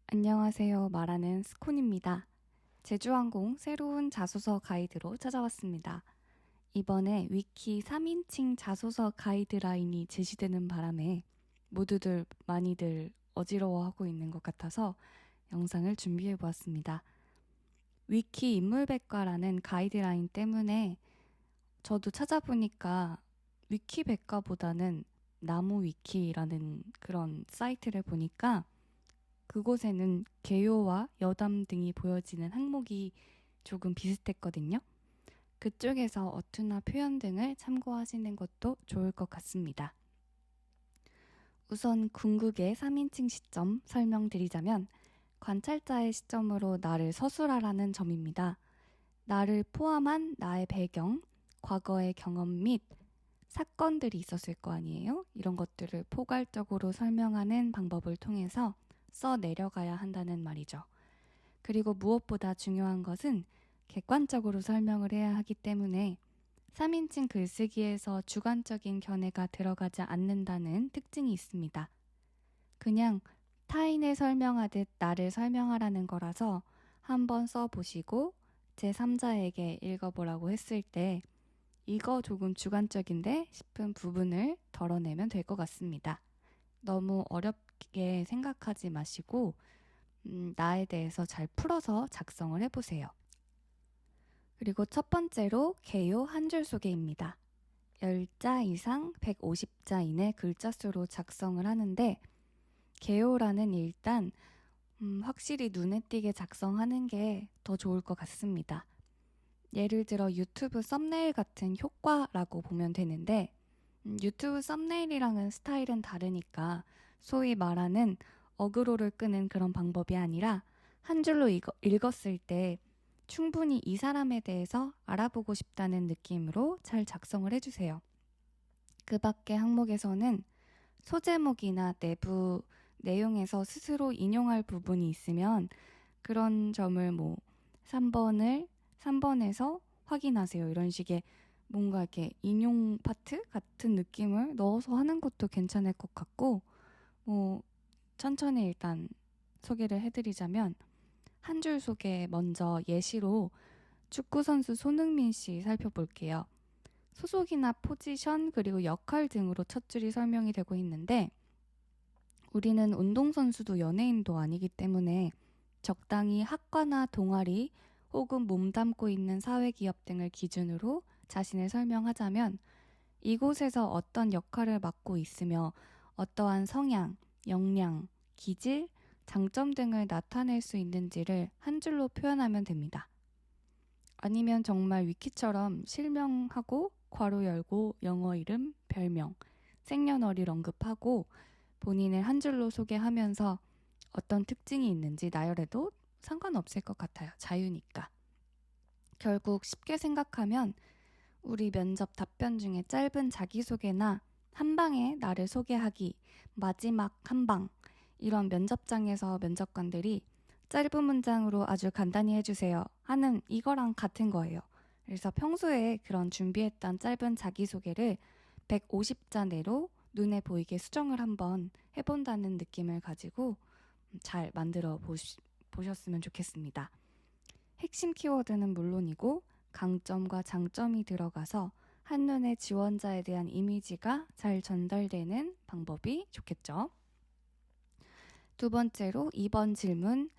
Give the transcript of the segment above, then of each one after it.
안녕하세요. 말하는 스콘입니다. 제주항공 새로운 자소서 가이드로 찾아왔습니다. 이번에 위키 3인칭 자소서 가이드라인이 제시되는 바람에 모두들 많이들 어지러워하고 있는 것 같아서 영상을 준비해 보았습니다. 위키 인물백과라는 가이드라인 때문에 저도 찾아보니까 위키백과보다는 나무위키라는 그런 사이트를 보니까 그곳에는 개요와 여담 등이 보여지는 항목이 조금 비슷했거든요. 그쪽에서 어투나 표현 등을 참고하시는 것도 좋을 것 같습니다. 우선 궁극의 3인칭 시점 설명드리자면 관찰자의 시점으로 나를 서술하라는 점입니다. 나를 포함한 나의 배경, 과거의 경험 및 사건들이 있었을 거 아니에요? 이런 것들을 포괄적으로 설명하는 방법을 통해서 써 내려가야 한다는 말이죠. 그리고 무엇보다 중요한 것은 객관적으로 설명을 해야 하기 때문에 3인칭 글쓰기에서 주관적인 견해가 들어가지 않는다는 특징이 있습니다. 그냥 타인을 설명하듯 나를 설명하라는 거라서 한번 써보시고 제3자에게 읽어보라고 했을 때 이거 조금 주관적인데 싶은 부분을 덜어내면 될 것 같습니다. 너무 어렵게 생각하지 마시고 나에 대해서 잘 풀어서 작성을 해보세요. 그리고 첫 번째로 개요 한 줄 소개입니다. 10자 이상 150자 이내 글자 수로 작성을 하는데 개요라는 일단 확실히 눈에 띄게 작성하는 게 더 좋을 것 같습니다. 예를 들어 유튜브 썸네일 같은 효과라고 보면 되는데 유튜브 썸네일이랑은 스타일은 다르니까 소위 말하는 어그로를 끄는 그런 방법이 아니라 한 줄로 읽었을 때 충분히 이 사람에 대해서 알아보고 싶다는 느낌으로 잘 작성을 해주세요. 그 밖의 항목에서는 소제목이나 내부 내용에서 스스로 인용할 부분이 있으면 그런 점을 3번에서 확인하세요. 이런 식의 뭔가 이렇게 인용 파트 같은 느낌을 넣어서 하는 것도 괜찮을 것 같고, 천천히 일단 소개를 해드리자면, 한 줄 소개 먼저 예시로 축구선수 손흥민 씨 살펴볼게요. 소속이나 포지션 그리고 역할 등으로 첫 줄이 설명이 되고 있는데, 우리는 운동선수도 연예인도 아니기 때문에 적당히 학과나 동아리 혹은 몸담고 있는 사회기업 등을 기준으로 자신을 설명하자면 이곳에서 어떤 역할을 맡고 있으며 어떠한 성향, 역량, 기질, 장점 등을 나타낼 수 있는지를 한 줄로 표현하면 됩니다. 아니면 정말 위키처럼 실명하고 괄호 열고 영어 이름, 별명, 생년월일 언급하고 본인을 한 줄로 소개하면서 어떤 특징이 있는지 나열해도 상관없을 것 같아요. 자유니까. 결국 쉽게 생각하면 우리 면접 답변 중에 짧은 자기소개나 한 방에 나를 소개하기, 마지막 한 방, 이런 면접장에서 면접관들이 짧은 문장으로 아주 간단히 해주세요 하는 이거랑 같은 거예요. 그래서 평소에 그런 준비했던 짧은 자기소개를 150자 내로 눈에 보이게 수정을 한번 해본다는 느낌을 가지고 잘 만들어 보셨으면 좋겠습니다. 핵심 키워드는 물론이고 강점과 장점이 들어가서 한눈에 지원자에 대한 이미지가 잘 전달되는 방법이 좋겠죠. 두 번째로 2번 질문.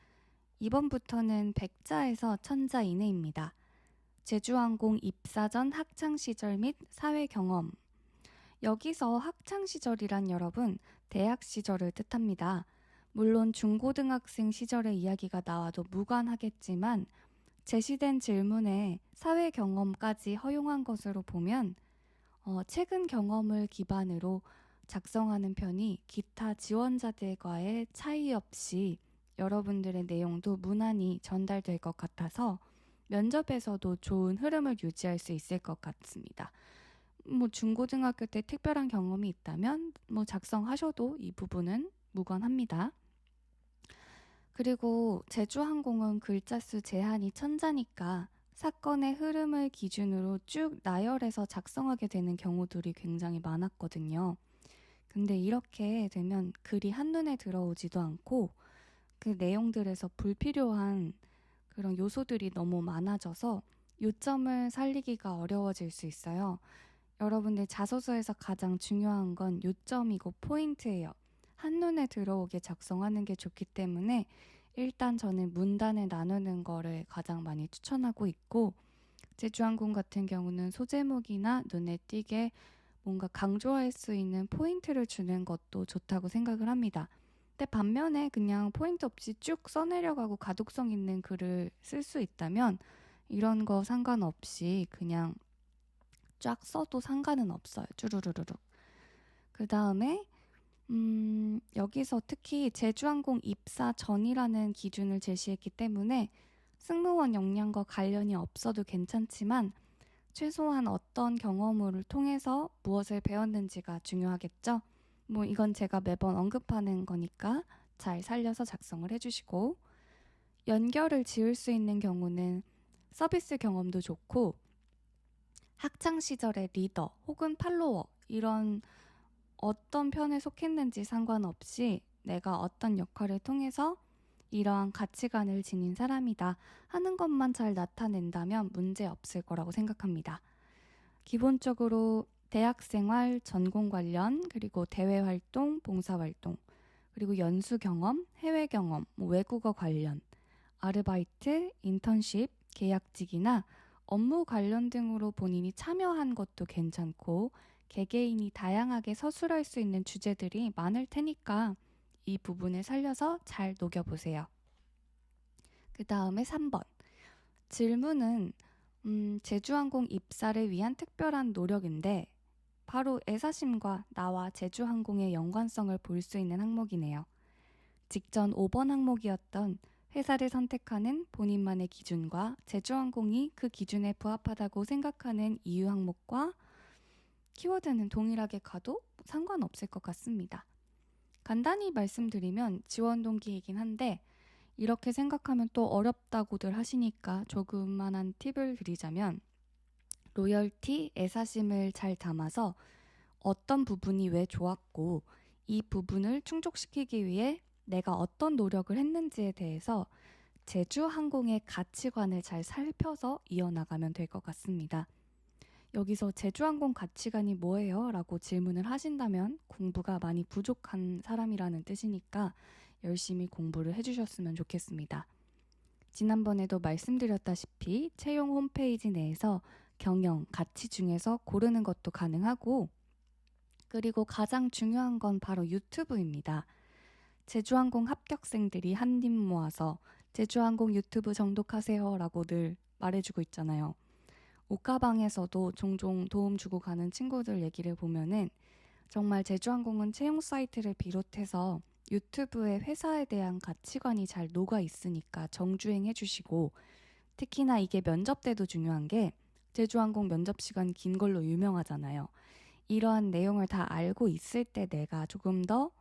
2번부터는 100자에서 1000자 이내입니다. 제주항공 입사 전 학창시절 및 사회 경험. 여기서 학창시절이란 여러분, 대학 시절을 뜻합니다. 물론 중고등학생 시절의 이야기가 나와도 무관하겠지만 제시된 질문에 사회 경험까지 허용한 것으로 보면 최근 경험을 기반으로 작성하는 편이 기타 지원자들과의 차이 없이 여러분들의 내용도 무난히 전달될 것 같아서 면접에서도 좋은 흐름을 유지할 수 있을 것 같습니다. 중고등학교 때 특별한 경험이 있다면 작성하셔도 이 부분은 무관합니다. 그리고 제주항공은 글자 수 제한이 1000자니까 사건의 흐름을 기준으로 쭉 나열해서 작성하게 되는 경우들이 굉장히 많았거든요. 근데 이렇게 되면 글이 한눈에 들어오지도 않고 그 내용들에서 불필요한 그런 요소들이 너무 많아져서 요점을 살리기가 어려워질 수 있어요. 여러분들 자소서에서 가장 중요한 건 요점이고 포인트예요. 한눈에 들어오게 작성하는 게 좋기 때문에 일단 저는 문단을 나누는 거를 가장 많이 추천하고 있고, 제주항공 같은 경우는 소제목이나 눈에 띄게 뭔가 강조할 수 있는 포인트를 주는 것도 좋다고 생각을 합니다. 근데 반면에 그냥 포인트 없이 쭉 써내려가고 가독성 있는 글을 쓸 수 있다면 이런 거 상관없이 그냥 쫙 써도 상관은 없어요. 쭈루루루룩. 그 다음에 여기서 특히 제주항공 입사 전이라는 기준을 제시했기 때문에 승무원 역량과 관련이 없어도 괜찮지만 최소한 어떤 경험을 통해서 무엇을 배웠는지가 중요하겠죠. 뭐 이건 제가 매번 언급하는 거니까 잘 살려서 작성을 해주시고, 연결을 지을 수 있는 경우는 서비스 경험도 좋고 학창 시절의 리더 혹은 팔로워 이런 어떤 편에 속했는지 상관없이 내가 어떤 역할을 통해서 이러한 가치관을 지닌 사람이다 하는 것만 잘 나타낸다면 문제 없을 거라고 생각합니다. 기본적으로 대학생활, 전공 관련, 그리고 대외활동, 봉사활동, 그리고 연수 경험, 해외 경험, 외국어 관련, 아르바이트, 인턴십, 계약직이나 업무 관련 등으로 본인이 참여한 것도 괜찮고 개개인이 다양하게 서술할 수 있는 주제들이 많을 테니까 이 부분을 살려서 잘 녹여보세요. 그 다음에 3번. 질문은 제주항공 입사를 위한 특별한 노력인데 바로 애사심과 나와 제주항공의 연관성을 볼 수 있는 항목이네요. 직전 5번 항목이었던 회사를 선택하는 본인만의 기준과 제주항공이 그 기준에 부합하다고 생각하는 이유 항목과 키워드는 동일하게 가도 상관없을 것 같습니다. 간단히 말씀드리면 지원 동기이긴 한데 이렇게 생각하면 또 어렵다고들 하시니까 조그만한 팁을 드리자면 로열티, 애사심을 잘 담아서 어떤 부분이 왜 좋았고 이 부분을 충족시키기 위해 내가 어떤 노력을 했는지에 대해서 제주항공의 가치관을 잘 살펴서 이어나가면 될 것 같습니다. 여기서 제주항공 가치관이 뭐예요? 라고 질문을 하신다면 공부가 많이 부족한 사람이라는 뜻이니까 열심히 공부를 해주셨으면 좋겠습니다. 지난번에도 말씀드렸다시피 채용 홈페이지 내에서 경영, 가치 중에서 고르는 것도 가능하고, 그리고 가장 중요한 건 바로 유튜브입니다. 제주항공 합격생들이 한 입 모아서 제주항공 유튜브 정독하세요 라고 늘 말해주고 있잖아요. 옷가방에서도 종종 도움 주고 가는 친구들 얘기를 보면은 정말 제주항공은 채용 사이트를 비롯해서 유튜브에 회사에 대한 가치관이 잘 녹아 있으니까 정주행해 주시고, 특히나 이게 면접 때도 중요한 게 제주항공 면접 시간 긴 걸로 유명하잖아요. 이러한 내용을 다 알고 있을 때 내가 조금 더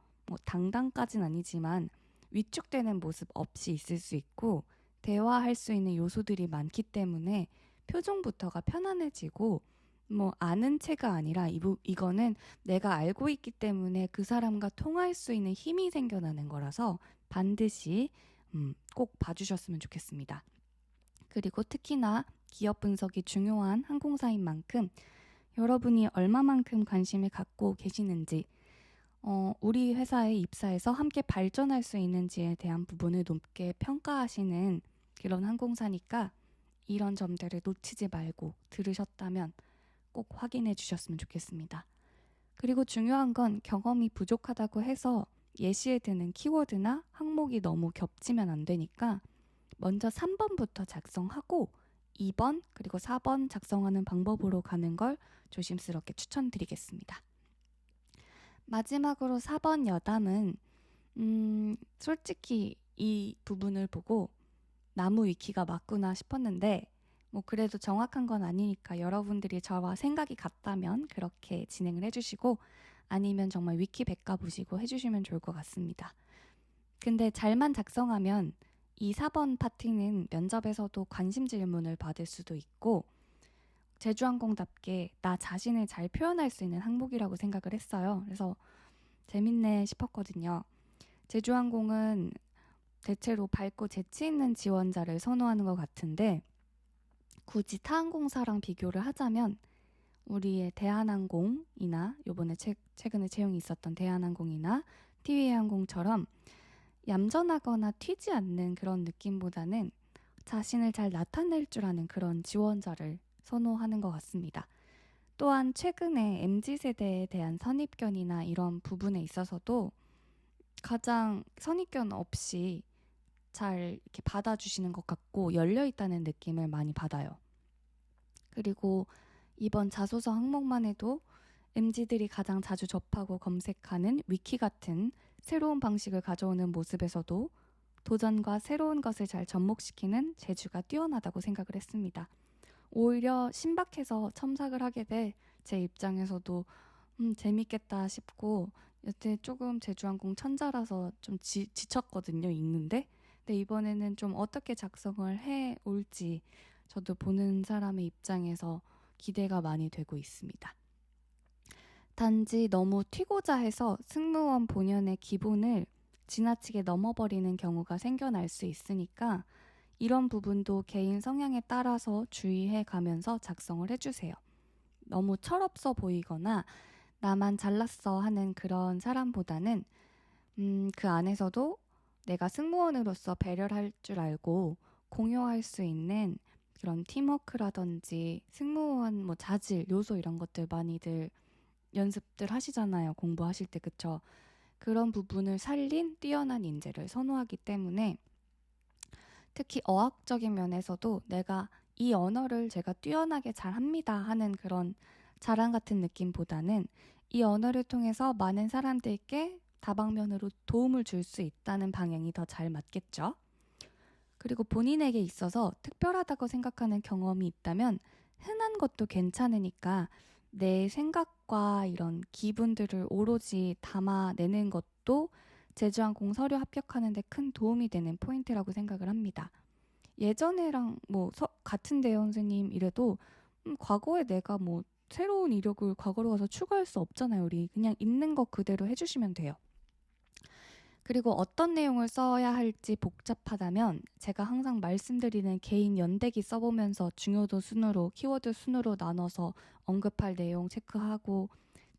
당당까진 아니지만 위축되는 모습 없이 있을 수 있고 대화할 수 있는 요소들이 많기 때문에 표정부터가 편안해지고 아는 체가 아니라 이거는 내가 알고 있기 때문에 그 사람과 통할 수 있는 힘이 생겨나는 거라서 반드시 꼭 봐주셨으면 좋겠습니다. 그리고 특히나 기업 분석이 중요한 항공사인 만큼 여러분이 얼마만큼 관심을 갖고 계시는지, 우리 회사에 입사해서 함께 발전할 수 있는지에 대한 부분을 높게 평가하시는 그런 항공사니까 이런 점들을 놓치지 말고 들으셨다면 꼭 확인해 주셨으면 좋겠습니다. 그리고 중요한 건 경험이 부족하다고 해서 예시에 드는 키워드나 항목이 너무 겹치면 안 되니까 먼저 3번부터 작성하고 2번 그리고 4번 작성하는 방법으로 가는 걸 조심스럽게 추천드리겠습니다. 마지막으로 4번 여담은 솔직히 이 부분을 보고 나무 위키가 맞구나 싶었는데 그래도 정확한 건 아니니까 여러분들이 저와 생각이 같다면 그렇게 진행을 해주시고 아니면 정말 위키 백과 보시고 해주시면 좋을 것 같습니다. 근데 잘만 작성하면 이 4번 파트는 면접에서도 관심 질문을 받을 수도 있고 제주항공답게 나 자신을 잘 표현할 수 있는 항목이라고 생각을 했어요. 그래서 재밌네 싶었거든요. 제주항공은 대체로 밝고 재치 있는 지원자를 선호하는 것 같은데 굳이 타 항공사랑 비교를 하자면 우리의 대한항공이나 요번에 최근에 채용이 있었던 대한항공이나 티웨이항공처럼 얌전하거나 튀지 않는 그런 느낌보다는 자신을 잘 나타낼 줄 아는 그런 지원자를 선호하는 것 같습니다. 또한 최근에 MZ세대에 대한 선입견이나 이런 부분에 있어서도 가장 선입견 없이 잘 이렇게 받아주시는 것 같고 열려있다는 느낌을 많이 받아요. 그리고 이번 자소서 항목만 해도 MZ들이 가장 자주 접하고 검색하는 위키 같은 새로운 방식을 가져오는 모습에서도 도전과 새로운 것을 잘 접목시키는 재주가 뛰어나다고 생각을 했습니다. 오히려 신박해서 첨삭을 하게 돼 제 입장에서도 재밌겠다 싶고 여태 조금 제주항공 천자라서 좀 지쳤거든요, 읽는데. 근데 이번에는 좀 어떻게 작성을 해 올지 저도 보는 사람의 입장에서 기대가 많이 되고 있습니다. 단지 너무 튀고자 해서 승무원 본연의 기본을 지나치게 넘어버리는 경우가 생겨날 수 있으니까 이런 부분도 개인 성향에 따라서 주의해 가면서 작성을 해주세요. 너무 철없어 보이거나 나만 잘났어 하는 그런 사람보다는 그 안에서도 내가 승무원으로서 배려를 할 줄 알고 공유할 수 있는 그런 팀워크라든지 승무원 뭐 자질, 요소 이런 것들 많이들 연습들 하시잖아요. 공부하실 때 그쵸? 그런 부분을 살린 뛰어난 인재를 선호하기 때문에 특히 어학적인 면에서도 내가 이 언어를 제가 뛰어나게 잘합니다 하는 그런 자랑 같은 느낌보다는 이 언어를 통해서 많은 사람들께 다방면으로 도움을 줄 수 있다는 방향이 더 잘 맞겠죠. 그리고 본인에게 있어서 특별하다고 생각하는 경험이 있다면 흔한 것도 괜찮으니까 내 생각과 이런 기분들을 오로지 담아내는 것도 제주항공 서류 합격하는 데 큰 도움이 되는 포인트라고 생각을 합니다. 예전에랑 뭐 같은데요, 선생님 이래도 과거에 내가 뭐 새로운 이력을 과거로 가서 추가할 수 없잖아요. 우리 그냥 있는 것 그대로 해주시면 돼요. 그리고 어떤 내용을 써야 할지 복잡하다면 제가 항상 말씀드리는 개인 연대기 써보면서 중요도 순으로 키워드 순으로 나눠서 언급할 내용 체크하고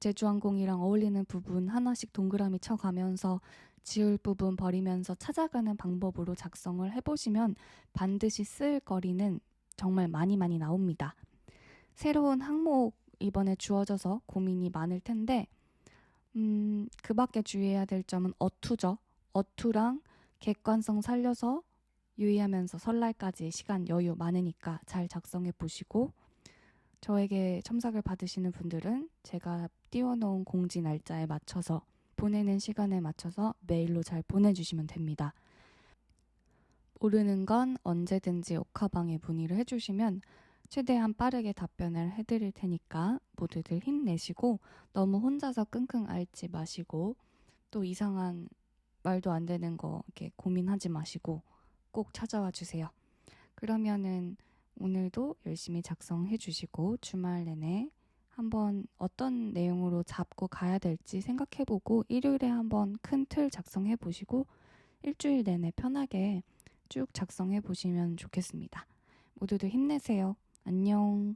제주항공이랑 어울리는 부분 하나씩 동그라미 쳐가면서 지울 부분 버리면서 찾아가는 방법으로 작성을 해보시면 반드시 쓸 거리는 정말 많이 나옵니다. 새로운 항목 이번에 주어져서 고민이 많을 텐데 그 밖에 주의해야 될 점은 어투죠. 어투랑 객관성 살려서 유의하면서 설날까지 시간 여유 많으니까 잘 작성해 보시고 저에게 첨삭을 받으시는 분들은 제가 띄워놓은 공지 날짜에 맞춰서 보내는 시간에 맞춰서 메일로 잘 보내주시면 됩니다. 모르는 건 언제든지 옥하방에 문의를 해주시면 최대한 빠르게 답변을 해드릴 테니까 모두들 힘내시고 너무 혼자서 끙끙 앓지 마시고 또 이상한 말도 안 되는 거 이렇게 고민하지 마시고 꼭 찾아와 주세요. 그러면은 오늘도 열심히 작성해 주시고 주말 내내 한번 어떤 내용으로 잡고 가야 될지 생각해보고 일요일에 한번 큰 틀 작성해 보시고 일주일 내내 편하게 쭉 작성해 보시면 좋겠습니다. 모두들 힘내세요. 안녕.